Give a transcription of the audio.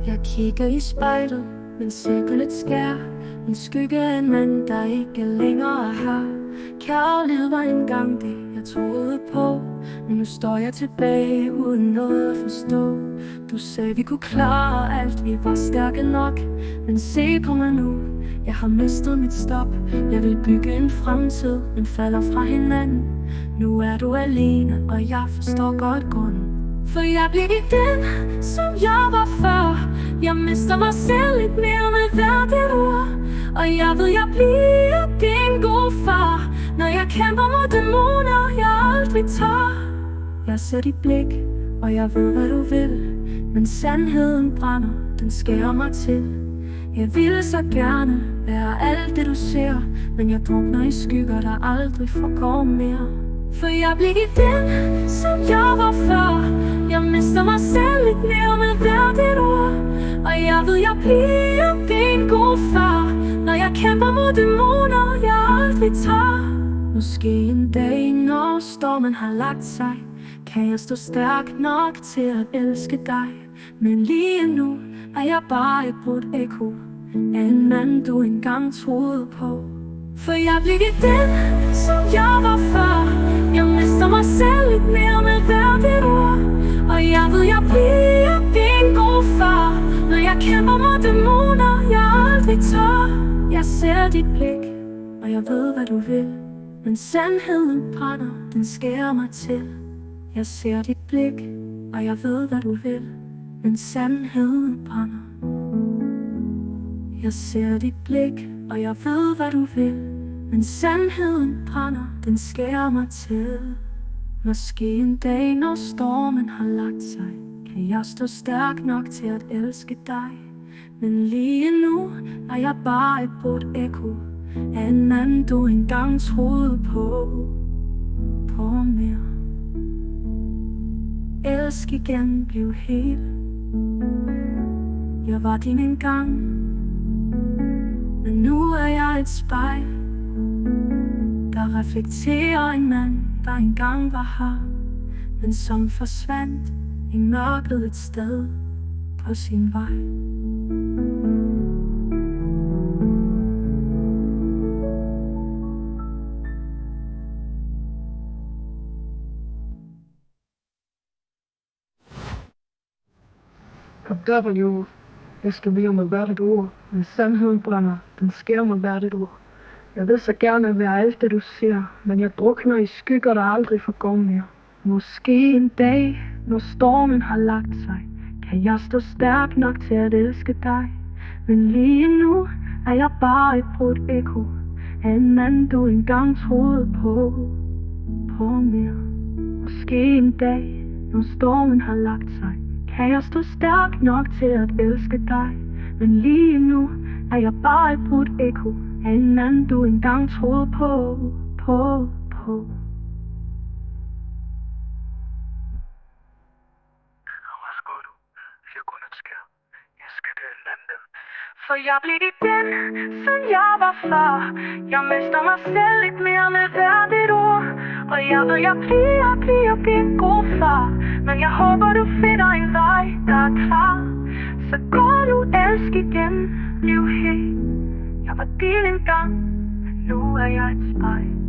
Jeg kigger i spejlet, men sikkerligt skær en skygge af en mand, der ikke længere er her. Kærlighed var engang det, jeg troede på, men nu står jeg tilbage uden noget at forstå. Du sagde vi kunne klare alt, vi var stærke nok, men se på mig nu, jeg har mistet mit stop. Jeg vil bygge en fremtid, men falder fra hinanden. Nu er du alene, og jeg forstår godt grunden. For jeg bliver ikke den, som jeg var før. Jeg mister mig selv lidt mere med hvert et ord. Og jeg ved, jeg bliver din gode far, når jeg kæmper mod dæmoner, jeg aldrig tager. Jeg ser dit blik, og jeg ved, hvad du vil, men sandheden brænder, den skærer mig til. Jeg ville så gerne være alt det du ser, men jeg drukner i skygger, der aldrig forgår mere. For jeg bliver ikke den, som jeg var før. Jeg mister mig selv lidt mere med hvert et ord. Og jeg ved, jeg bliver din gode far, når jeg kæmper mod dæmoner, jeg aldrig tager. Måske en dag, når stormen har lagt sig, kan jeg stå stærk nok til at elske dig. Men lige nu er jeg bare et brudt ekko af en mand, du engang troede på. For jeg bliver ikke den, som jeg var før. Jeg mister mig selv lidt mere med hvert et ord. Og jeg ved, jeg bliver din gode far, når jeg kæmper mod dæmoner, jeg aldrig tør. Jeg ser dit blik, og jeg ved, hvad du vil, men sandheden brænder, den skærer mig til. Jeg ser dit blik, og jeg ved, hvad du vil, men sandheden brænder. Jeg ser dit blik, og jeg ved, hvad du vil, men sandheden brænder, den skærer mig til. Måske en dag, når stormen har lagt sig, kan jeg stå stærk nok til at elske dig. Men lige nu er jeg bare et brudt ekko af en mand, du engang troede på. På mere. Elsk igen, bliv hel. Jeg var din engang, men nu er jeg et spejl, der reflekterer en mand, der engang var her, men som forsvandt i mørket et sted på sin vej. W. Jeg skal være med hvert et ord, men sandheden brænder, den skærer med hvert et ord. Jeg vil så gerne være alt det du ser, men jeg drukner i skygger, der aldrig forgår mere. Måske en dag, når stormen har lagt sig, kan jeg stå stærk nok til at elske dig. Men lige nu er jeg bare et brudt ekko af en mand, du engang troede på. På mere. Måske en dag, når stormen har lagt sig, kan jeg stå stærk nok til at elske dig. Men lige nu er jeg bare et brudt ekko af en mand, du engang troede på. Værsgo du, jeg kun et skær. Jeg skal det lande. For jeg bliver ikke den, som jeg var før. Jeg mister mig selv lidt mere med hvert et ord. Og jeg ved, jeg bliver din gode far, men jeg håber du finder en vej, der er klar. Så gå nu, elsk igen, bliv helt. Jeg var din engang, nu er jeg et spejl.